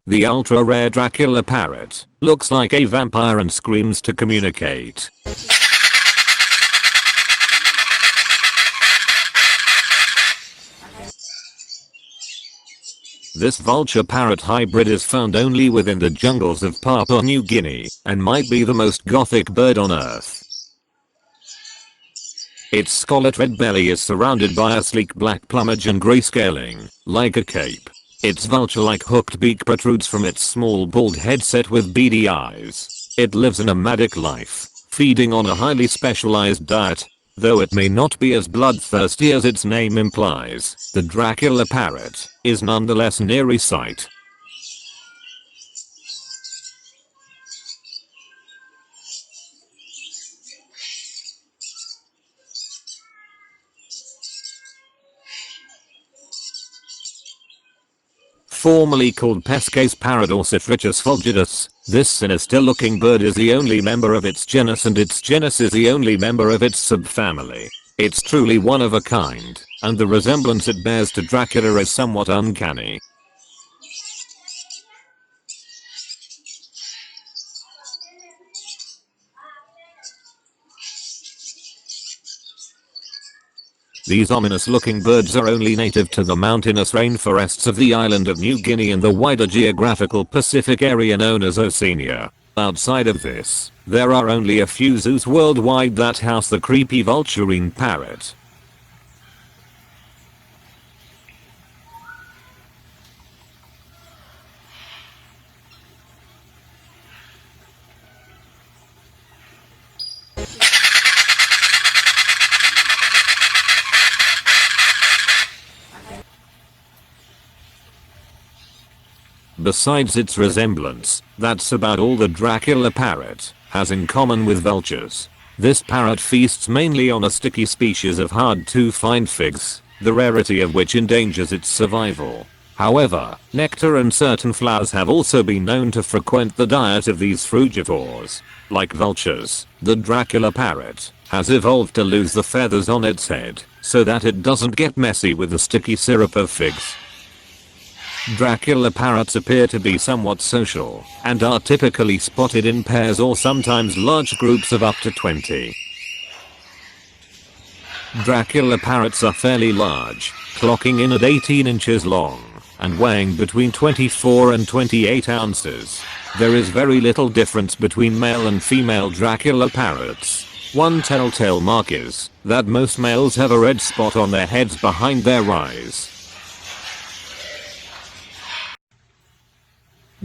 The ultra-rare Dracula Parrot looks like a vampire and screams to communicate. This vulture parrot hybrid is found only within the jungles of Papua New Guinea and might be the most gothic bird on earth. Its scarlet red belly is surrounded by a sleek black plumage and grey scaling, like a cape. Its vulture-like hooked beak protrudes from its small bald head set with beady eyes. It lives a nomadic life, feeding on a highly specialized diet. Though it may not be as bloodthirsty as its name implies, the Dracula Parrot is nonetheless an eerie sight. Formerly called Pesca's parrot or Citrichus fulgidus, this sinister-looking bird is the only member of its genus and its genus is the only member of its subfamily. It's truly one of a kind, and the resemblance it bears to Dracula is somewhat uncanny. These ominous-looking birds are only native to the mountainous rainforests of the island of New Guinea and the wider geographical Pacific area known as Oceania. Outside of this, there are only a few zoos worldwide that house the creepy vulturine parrot. Besides its resemblance, that's about all the Dracula parrot has in common with vultures. This parrot feasts mainly on a sticky species of hard-to-find figs, the rarity of which endangers its survival. However, nectar and certain flowers have also been known to frequent the diet of these frugivores. Like vultures, the Dracula parrot has evolved to lose the feathers on its head so that it doesn't get messy with the sticky syrup of figs. Dracula parrots appear to be somewhat social and are typically spotted in pairs or sometimes large groups of up to 20. Dracula parrots are fairly large, clocking in at 18 inches long and weighing between 24 and 28 ounces. There is very little difference between male and female Dracula parrots. One telltale mark is that most males have a red spot on their heads behind their eyes.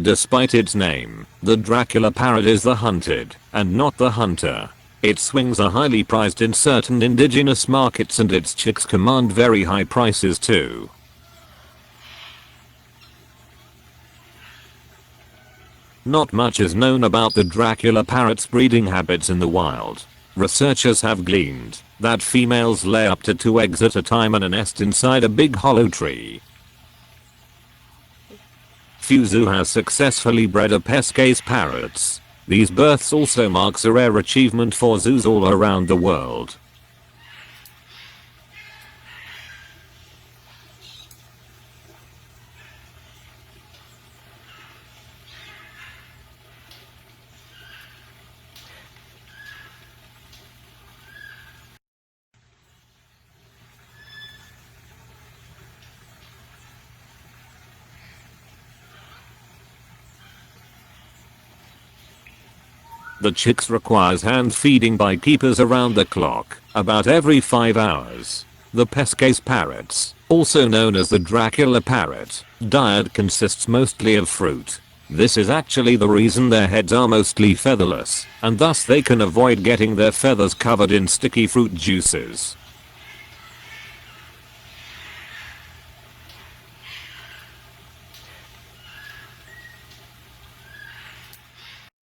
Despite its name, the Dracula parrot is the hunted, and not the hunter. Its wings are highly prized in certain indigenous markets and its chicks command very high prices too. Not much is known about the Dracula parrot's breeding habits in the wild. Researchers have gleaned that females lay up to 2 eggs at a time in a nest inside a big hollow tree. Few zoos has successfully bred a Pesca's parrots. These births also marks a rare achievement for zoos all around the world. The chicks requires hand feeding by keepers around the clock, about every 5 hours. The Pesca's parrots, also known as the Dracula parrot, diet consists mostly of fruit. This is actually the reason their heads are mostly featherless, and thus they can avoid getting their feathers covered in sticky fruit juices.